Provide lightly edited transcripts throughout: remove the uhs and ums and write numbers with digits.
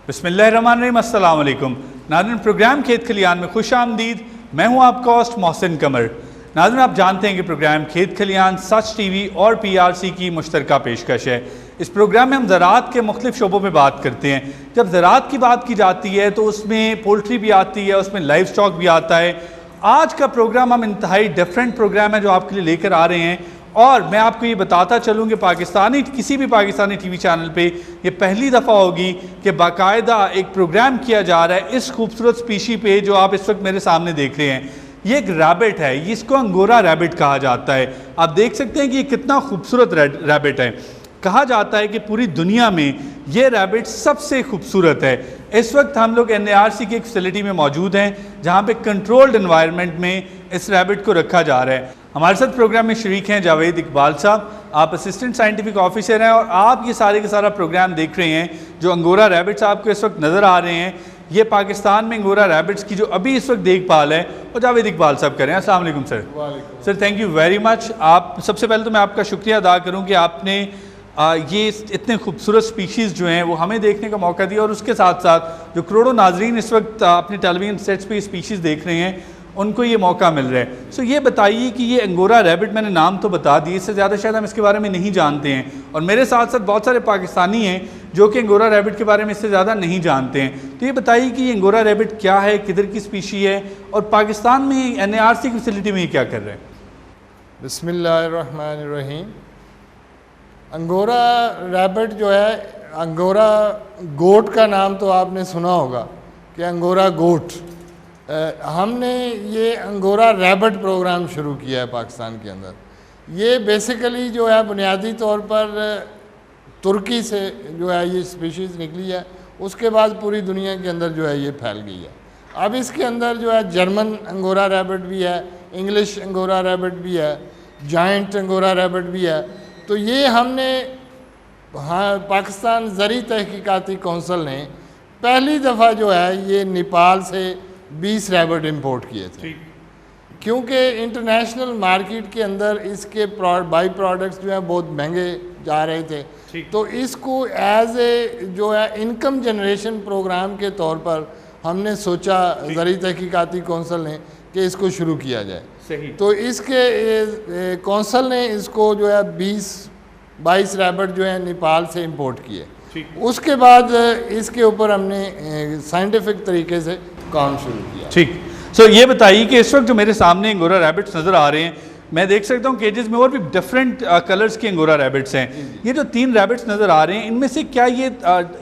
बिस्मिल्लाहिर्रहमानिर्रहीम, अस्सलाम वालेकुम। नाज़रीन, प्रोग्राम खेत खलियान में खुश आमदीद। मैं हूं आपका होस्ट मोहसिन कमर। नाज़रीन, आप जानते हैं कि प्रोग्राम खेत खलियान सच टीवी और PRC की मुश्तरका पेशकश है। इस प्रोग्राम में हम ज़राअत के मुख्तलिफ शोबों में बात करते हैं। जब ज़राअत की बात की जाती है तो उसमें पोल्ट्री भी आती है, उसमें लाइव स्टॉक भी आता है। आज का प्रोग्राम हम इंतहाई डिफरेंट प्रोग्राम है जो आपके लिए लेकर आ रहे हैं, और मैं आपको ये बताता चलूँ कि किसी भी पाकिस्तानी टीवी चैनल पे ये पहली दफ़ा होगी कि बाकायदा एक प्रोग्राम किया जा रहा है इस खूबसूरत स्पीशी पे जो आप इस वक्त मेरे सामने देख रहे हैं। ये एक रैबिट है, इसको अंगोरा रैबिट कहा जाता है। आप देख सकते हैं कि ये कितना खूबसूरत रैबिट है। कहा जाता है कि पूरी दुनिया में ये रैबिट सबसे खूबसूरत है। इस वक्त हम लोग NARC की एक फैसिलिटी में मौजूद हैं जहाँ पे कंट्रोल्ड एनवायरनमेंट में इस रैबिट को रखा जा रहा है। हमारे साथ प्रोग्राम में शरीक हैं जावेद इकबाल साहब, आप असिस्टेंट साइंटिफिक ऑफिसर हैं और आप ये सारे का सारा प्रोग्राम देख रहे हैं। जो अंगोरा रैबिट्स आपको इस वक्त नज़र आ रहे हैं, ये पाकिस्तान में अंगोरा रैबिट्स की जो अभी इस वक्त देखभाल है वो जावेद इकबाल साहब करें। अस्सलाम वालेकुम sir. Sir, thank you very much. आप सबसे पहले तो मैं आपका शुक्रिया अदा करूँ कि आपने ये इतने खूबसूरत स्पीशीज़ जो हैं वो हमें देखने का मौका दिया, और उसके साथ साथ जो करोड़ों नाजरीन इस वक्त अपने टेलीविजन सेट्स पे स्पीशीज़ देख रहे हैं उनको ये मौका मिल रहा है। सो ये बताइए कि ये अंगोरा रैबिट, मैंने नाम तो बता दिए, इससे ज़्यादा शायद हम इसके बारे में नहीं जानते हैं, और मेरे साथ साथ बहुत सारे पाकिस्तानी हैं जो कि अंगोरा रैबिट के बारे में इससे ज़्यादा नहीं जानते हैं। तो ये बताइए कि ये अंगोरा रैबिट क्या है, किधर की स्पीशी है, और पाकिस्तान में NARC की फैसिलिटी में ये क्या कर रहे हैं? बिस्मिल्लाहिर्रहमानिर्रहीम। अंगोरा रैबिट जो है, अंगोरा गोट का नाम तो आपने सुना होगा कि अंगोरा गोट। हमने ये अंगोरा रैबिट प्रोग्राम शुरू किया है पाकिस्तान के अंदर। ये बेसिकली जो है बुनियादी तौर पर तुर्की से जो है ये स्पीशीज़ निकली है, उसके बाद पूरी दुनिया के अंदर जो है ये फैल गई है। अब इसके अंदर जो है जर्मन अंगोरा रैबिट भी है, इंग्लिश अंगोरा रैबिट भी है, जायंट अंगोरा रैबिट भी है। तो ये हमने पाकिस्तान ज़री तहकीकाती कौंसिल ने पहली दफ़ा जो है ये नेपाल से 20 रैबिट इंपोर्ट किए थे, क्योंकि इंटरनेशनल मार्केट के अंदर इसके बाई प्रोडक्ट्स जो है बहुत महंगे जा रहे थे। तो इसको एज ए जो है इनकम जनरेशन प्रोग्राम के तौर पर हमने सोचा ज़री तहकीकाती कौंसिल ने कि इसको शुरू किया जाए। तो इसके कौंसिल ने इसको जो है 20-22 रैबिट जो है नेपाल से इंपोर्ट किए। उसके बाद इसके ऊपर हमने साइंटिफिक तरीके से काम शुरू किया। ठीक। सो ये बताइए कि इस वक्त जो मेरे सामने अंगोरा रैबिट्स नज़र आ रहे हैं, मैं देख सकता हूँ केजेस में और भी डिफरेंट कलर्स के अंगोरा रैबिट्स हैं। ये जो 3 रैबिट्स नज़र आ रहे हैं, इनमें से क्या ये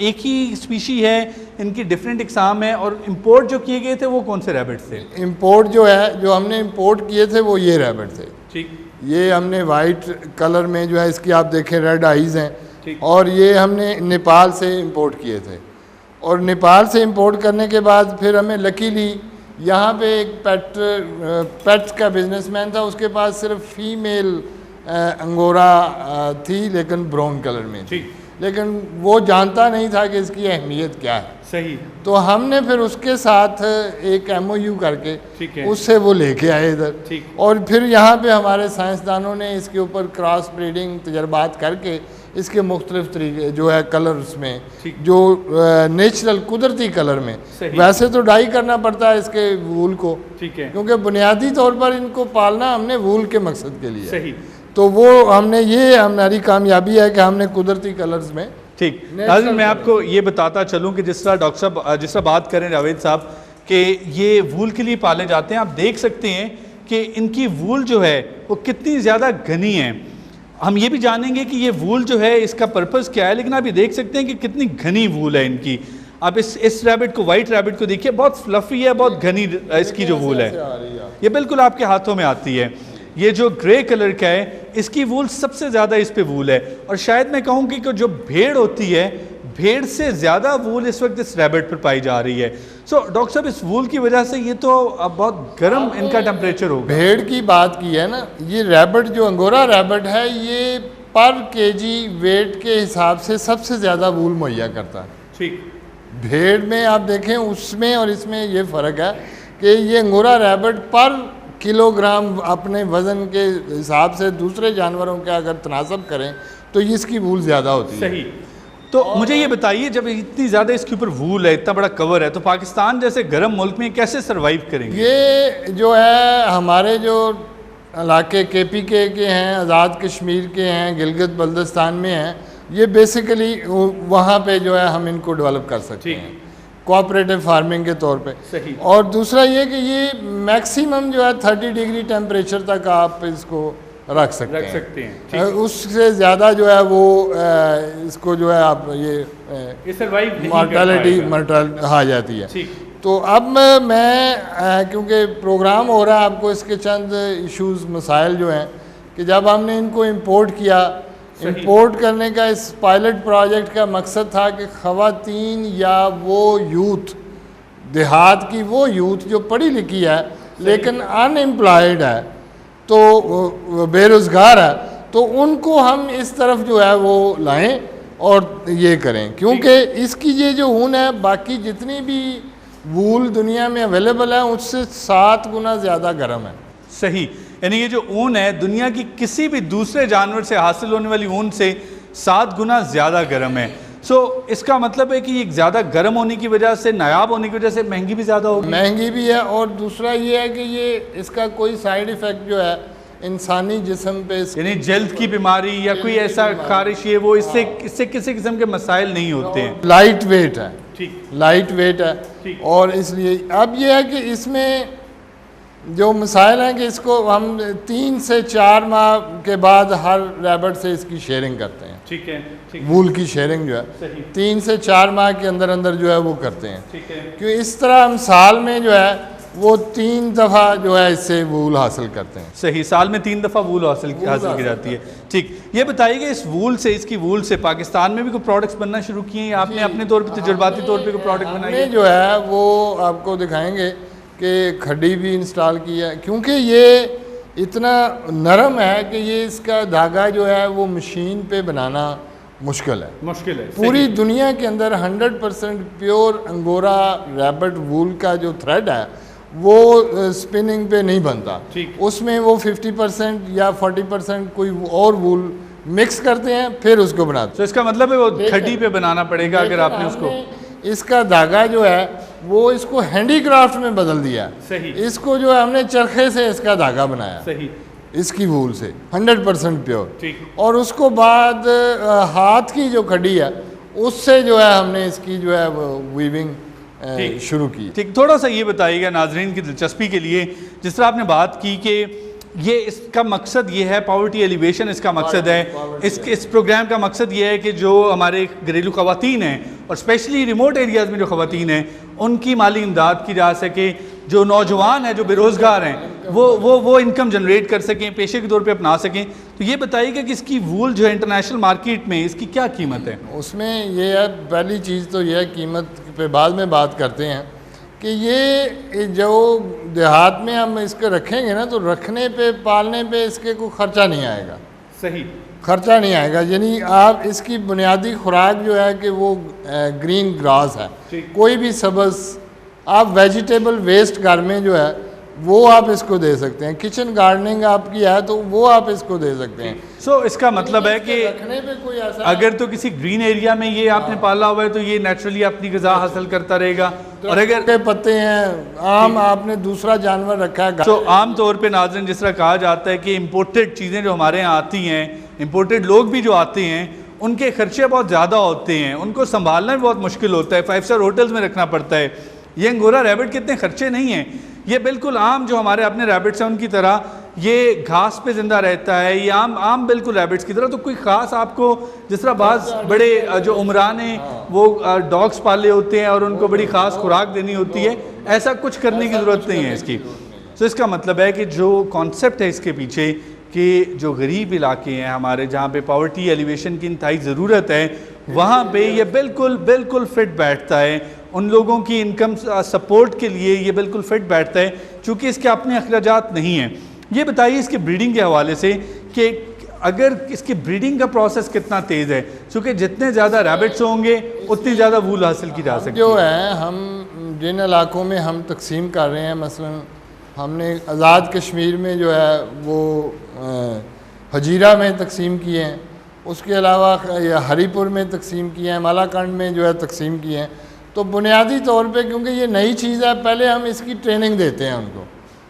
एक ही स्पीशी है, इनकी डिफरेंट इकसाम है, और इंपोर्ट जो किए गए थे वो कौन से रैबिट्स थे? इंपोर्ट जो है, जो हमने इंपोर्ट किए थे वो ये रैबिट थे। ठीक। ये हमने वाइट कलर में जो है इसकी आप देखें रेड आइज़ हैं, और ये हमने नेपाल से इंपोर्ट किए थे। और नेपाल से इंपोर्ट करने के बाद फिर हमें लकीली यहाँ पे एक पेट्स का बिजनेसमैन था, उसके पास सिर्फ फीमेल अंगोरा थी, लेकिन ब्राउन कलर में थी, लेकिन वो जानता नहीं था कि इसकी अहमियत क्या है। सही। तो हमने फिर उसके साथ एक MOU करके उससे वो लेके आए इधर, और फिर यहाँ पे हमारे साइंसदानों ने इसके ऊपर क्रॉस ब्रीडिंग तजर्बात करके इसके मुख्तलिफ तरीके जो है कलर्स में, जो नेचुरल कुदरती कलर में, वैसे तो डाई करना पड़ता है इसके वूल को, क्योंकि बुनियादी तौर पर इनको पालना हमने वूल के मकसद के लिए। सही। तो वो हमने, ये हमारी कामयाबी है कि हमने कुदरती कलर्स में। ठीक। नाज़रीन, मैं आपको ये बताता चलूँ कि जिस तरह डॉक्टर साहब जिस तरह बात करें जावेद साहब कि ये वूल के लिए पाले जाते हैं, आप देख सकते हैं कि इनकी वूल जो है वो कितनी ज़्यादा घनी है। हम ये भी जानेंगे कि ये वूल जो है इसका पर्पज़ क्या है, लेकिन आप ये देख सकते हैं कि कितनी घनी वूल है इनकी। आप इस रैबिट को, वाइट रैबिट को देखिए, बहुत फ्लफ़ी है, बहुत घनी इसकी जो वूल है, ये बिल्कुल आपके हाथों में आती है। ये जो ग्रे कलर का है, इसकी वूल सबसे ज़्यादा इस पे वूल है, और शायद मैं कहूँ कि जो भेड़ होती है, भेड़ से ज़्यादा वूल इस वक्त इस रैबिट पर पाई जा रही है। सो डॉक्टर साहब, इस वूल की वजह से ये तो अब बहुत गर्म इनका टेम्परेचर होगा। भेड़ की बात की है ना, ये रैबिट जो अंगोरा रैबिट है, ये पर केजी वेट के हिसाब से सबसे ज़्यादा वूल मुहैया करता है। ठीक। भेड़ में आप देखें, उसमें और इसमें ये फ़र्क है कि ये अंगोरा रैबिट पर किलोग्राम अपने वज़न के हिसाब से दूसरे जानवरों के अगर तनासब करें तो इसकी वूल ज़्यादा होती है। सही। तो मुझे ये बताइए, जब इतनी ज़्यादा इसके ऊपर वूल है, इतना बड़ा कवर है, तो पाकिस्तान जैसे गर्म मुल्क में कैसे सरवाइव करेंगे? ये जो है हमारे जो इलाके KPK के हैं, आज़ाद कश्मीर के हैं, गिलगित बल्दिस्तान में हैं, ये बेसिकली वहाँ पे जो है हम इनको डेवलप कर सकते हैं कोऑपरेटिव फार्मिंग के तौर पे। सही। और दूसरा ये कि ये मैक्सिमम जो है 30 डिग्री टेम्परेचर तक आप इसको रख सकते हैं। उससे ज़्यादा जो है वो इसको जो है आप ये सर्वाइव मॉर्टेलिटी आ जाती है। तो अब मैं क्योंकि प्रोग्राम हो रहा है, आपको इसके चंद इश्यूज़ मसाइल जो हैं कि जब हमने इनको इंपोर्ट किया, इंपोर्ट करने का इस पायलट प्रोजेक्ट का मकसद था कि ख़वातीन या वो यूथ, देहात की वो यूथ जो पढ़ी लिखी है लेकिन अनएम्प्लॉयड है, तो बेरोज़गार है, तो उनको हम इस तरफ जो है वो लाएं और ये करें, क्योंकि इसकी ये जो ऊन है बाकी जितनी भी वूल दुनिया में अवेलेबल है उससे 7 गुना ज़्यादा गर्म है। सही, यानी ये जो ऊन है दुनिया की किसी भी दूसरे जानवर से हासिल होने वाली ऊन से 7 गुना ज़्यादा गर्म है। इसका मतलब है कि ये ज़्यादा गर्म होने की वजह से, नायाब होने की वजह से महंगी भी ज़्यादा होगी। महंगी भी है, और दूसरा ये है कि ये इसका कोई साइड इफ़ेक्ट जो है इंसानी जिस्म पे, यानी जल्द की बीमारी या कोई ऐसा खारिश, ये वो इससे किसी किस्म के मसाइल नहीं होते हैं। लाइट वेट है, लाइट वेट है, और इसलिए अब ये है कि इसमें जो मसाइल हैं कि इसको हम 3 से 4 माह के बाद हर रैबिट से इसकी शेयरिंग करते हैं। ठीक है, वूल की शेयरिंग जो है 3 से 4 माह के अंदर अंदर जो है वो करते हैं। क्योंकि इस तरह हम साल में जो है वो 3 दफ़ा जो है इससे वूल हासिल करते हैं। सही, साल में 3 दफ़ा वूल हासिल की जाती है। ठीक, ये बताइए इस वूल से, इसकी वूल से पाकिस्तान में भी कोई प्रोडक्ट्स बनना शुरू किए हैं? आपने अपने तौर पे तजुर्बाती तौर पे कोई प्रोडक्ट बनाई है? जो है वो आपको दिखाएंगे कि खड्डी भी इंस्टॉल की है, क्योंकि ये इतना नरम है कि ये इसका धागा जो है वो मशीन पे बनाना मुश्किल है। पूरी दुनिया के अंदर 100% प्योर अंगोरा रैबिट वूल का जो थ्रेड है वो स्पिनिंग पे नहीं बनता, उसमें वो 50% या 40% कोई और वूल मिक्स करते हैं फिर उसको बनाते हैं। तो इसका मतलब है वो खड्डी पे बनाना पड़ेगा अगर आपने उसको। इसका धागा जो है वो इसको हैंडीक्राफ्ट में बदल दिया। सही। इसको जो है हमने चरखे से इसका धागा बनाया। सही। इसकी वूल से 100% प्योर, और उसको बाद हाथ की जो खड्डी है उससे जो है हमने इसकी जो है वीविंग शुरू की। ठीक, थोड़ा सा ये बताइएगा नाजरीन की दिलचस्पी के लिए, जिस तरह आपने बात की कि ये इसका मकसद ये है, पॉवर्टी एलिवेशन इसका मकसद है, इस प्रोग्राम का मकसद ये है कि जो हमारे घरेलू ख़वातीन हैं और स्पेशली रिमोट एरियाज़ में जो ख़वातीन हैं उनकी माली इमदाद की जा सके, जो नौजवान हैं जो बेरोज़गार हैं वो इनकम जनरेट कर सकें, पेशे के तौर पे अपना सकें। तो ये बताइएगा कि इसकी वूल जो है इंटरनेशनल मार्केट में इसकी क्या कीमत है? उसमें ये है, पहली चीज़ तो यह है कीमत पे बाद में बात करते हैं कि ये जो देहात में हम इसको रखेंगे ना, तो रखने पे, पालने पे इसके कोई ख़र्चा नहीं आएगा। सही, ख़र्चा नहीं आएगा, यानी आप इसकी बुनियादी खुराक जो है कि वो ग्रीन ग्रास है, कोई भी सब्ज़, आप वेजिटेबल वेस्ट घर में जो है वो आप इसको दे सकते हैं, किचन गार्डनिंग आपकी है तो वो आप इसको दे सकते हैं। इसका मतलब है कि रखने पे कोई ऐसा अगर तो किसी ग्रीन एरिया में ये आपने पाला हुआ है तो ये नेचुरली अपनी ग़िज़ा हासिल करता रहेगा, और अगर के पत्ते हैं, आम आपने दूसरा जानवर रखा है तो आम तौर पे नाज़रीन जिस तरह कहा जाता है कि इम्पोर्टेड चीज़ें जो हमारे यहाँ आती हैं, इम्पोर्टेड लोग भी जो आते हैं उनके खर्चे बहुत ज़्यादा होते हैं, उनको संभालना भी बहुत मुश्किल होता है, 5 स्टार होटल्स में रखना पड़ता है। ये अंगोरा रैबिट के इतने खर्चे नहीं हैं, ये बिल्कुल आम जो हमारे अपने रैबिट्स हैं उनकी तरह ये घास पे ज़िंदा रहता है, ये आम बिल्कुल रैबिट्स की तरह। तो कोई ख़ास आपको, जिस तरह बाज़ बड़े जो उमरान हैं वो डॉग्स पाले होते हैं और उनको बड़ी ख़ास खुराक देनी होती है, ऐसा कुछ करने की ज़रूरत नहीं है इसकी। तो इसका मतलब है कि जो कॉन्सेप्ट है इसके पीछे कि जो गरीब इलाके हैं हमारे, जहाँ पे पॉवर्टी एलिवेशन की इंतहाई ज़रूरत है, वहाँ पे ये बिल्कुल फिट बैठता है, उन लोगों की इनकम सपोर्ट के लिए ये बिल्कुल फिट बैठता है, चूँकि इसके अपने अखराजात नहीं हैं। ये बताइए इसके ब्रीडिंग के हवाले से कि अगर इसकी ब्रीडिंग का प्रोसेस कितना तेज़ है, क्योंकि जितने ज़्यादा रैबिट्स होंगे उतनी ज़्यादा वूल हासिल की जा सकती है। जो है हम जिन इलाकों में हम तकसीम कर रहे हैं, मसलन हमने आज़ाद कश्मीर में जो है वो हजीरा में तकसीम किए हैं, उसके अलावा ये हरीपुर में तकसीम किए हैं, मालाकंड में जो है तकसीम किए हैं। तो बुनियादी तौर पे क्योंकि ये नई चीज़ है, पहले हम इसकी ट्रेनिंग देते हैं उनको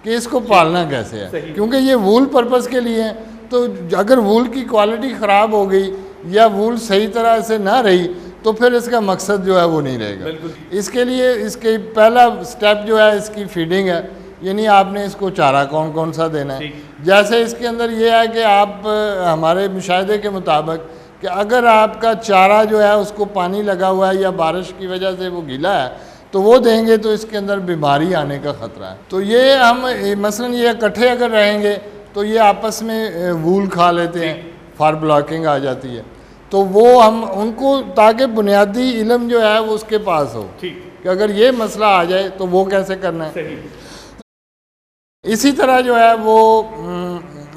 कि इसको पालना कैसे है, क्योंकि ये वूल पर्पज़ के लिए है। तो अगर वूल की क्वालिटी ख़राब हो गई या वूल सही तरह से ना रही तो फिर इसका मकसद जो है वो नहीं रहेगा। इसके लिए इसके पहला स्टेप जो है इसकी फीडिंग है, यानी आपने इसको चारा कौन कौन सा देना है। जैसे इसके अंदर ये है कि आप हमारे मुशाहिदे के मुताबिक कि अगर आपका चारा जो है उसको पानी लगा हुआ है या बारिश की वजह से वो गीला है तो वो देंगे तो इसके अंदर बीमारी आने का ख़तरा है। तो ये हम मसलन ये इकट्ठे अगर रहेंगे तो ये आपस में वूल खा लेते हैं, फार ब्लॉकिंग आ जाती है। तो वो हम उनको ताकि बुनियादी इल्म जो है वो उसके पास हो कि अगर ये मसला आ जाए तो वो कैसे करना है। इसी तरह जो है वो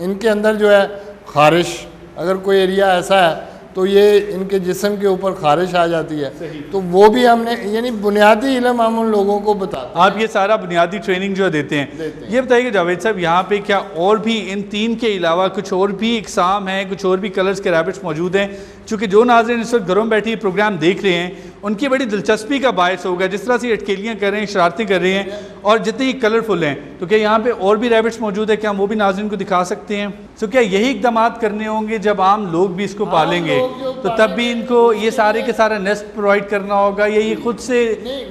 इनके अंदर जो है ख़ारिश, अगर कोई एरिया ऐसा है तो ये इनके जिस्म के ऊपर ख़ारिश आ जाती है, तो वो भी हमने यानी बुनियादी इल्म हम उन लोगों को बताते हैं। आप ये सारा बुनियादी ट्रेनिंग जो देते हैं। ये बताइए जावेद साहब, यहाँ पे क्या और भी इन 3 के अलावा कुछ और भी इकसाम हैं, कुछ और भी कलर्स के रैबिट्स मौजूद हैं? चूँकि जो नाज़रीन इस वक्त घरों में बैठी प्रोग्राम देख रहे हैं उनकी बड़ी दिलचस्पी का बायस होगा, जिस तरह से अटकेलियाँ कर रहे हैं, शरारतें कर रहे हैं और जितने ही कलरफुल हैं, तो क्या यहाँ पे और भी रैबिट्स मौजूद है? क्या हम वो भी नाज़रीन को दिखा सकते हैं? तो क्या यही इकदाम करने होंगे जब आम लोग भी इसको पालेंगे तो तब भी इनको ये सारे के सारा नेस्ट प्रोवाइड करना होगा या ये खुद से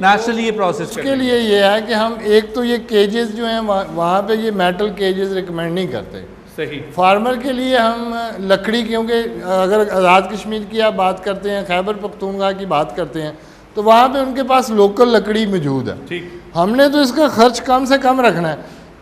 नेचुरली ये प्रोसेस? उसके लिए ये है कि हम एक तो ये केजेस जो हैं वहाँ पे ये मेटल केजेस रिकमेंड नहीं करते। सही। फार्मर के लिए हम लकड़ी, क्योंकि अगर आज़ाद कश्मीर की आप बात करते हैं, खैबर पख्तूनख्वा की बात करते हैं तो वहाँ पे उनके पास लोकल लकड़ी मौजूद है। ठीक। हमने तो इसका खर्च कम से कम रखना है,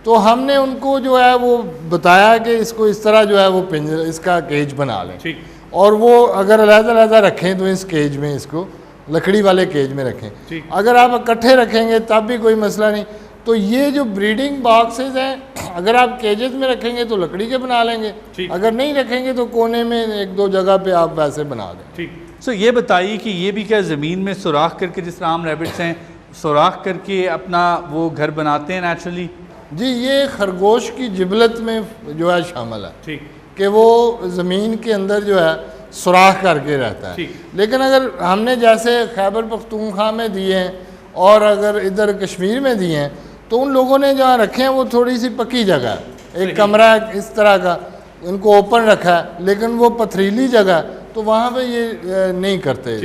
तो हमने उनको जो है वो बताया कि इसको इस तरह जो है वो पिंजरा इसका केज बना लें। ठीक। और वो अगर अलग-अलग रखें तो इस केज में इसको लकड़ी वाले केज में रखें। अगर आप इकट्ठे रखेंगे तब भी कोई मसला नहीं। तो ये जो ब्रीडिंग बॉक्सेस हैं, अगर आप केजेस में रखेंगे तो लकड़ी के बना लेंगे, अगर नहीं रखेंगे तो कोने में 1-2 जगह पे आप वैसे बना दें। ठीक। सो ये बताइए कि ये भी क्या ज़मीन में सुराख करके, जिस तरह आम रैबिट्स हैं सुराख करके अपना वो घर बनाते हैं नेचुरली? जी, ये खरगोश की जिबलत में जो है शामिल है। ठीक। कि वो ज़मीन के अंदर जो है सुराख करके रहता है। लेकिन अगर हमने जैसे खैबर पख्तूनख्वा में दिए हैं और अगर इधर कश्मीर में दिए हैं तो उन लोगों ने जहाँ रखे हैं वो थोड़ी सी पक्की जगह है, एक कमरा इस तरह का उनको ओपन रखा है, लेकिन वो पथरीली जगह तो वहाँ पे ये नहीं करते।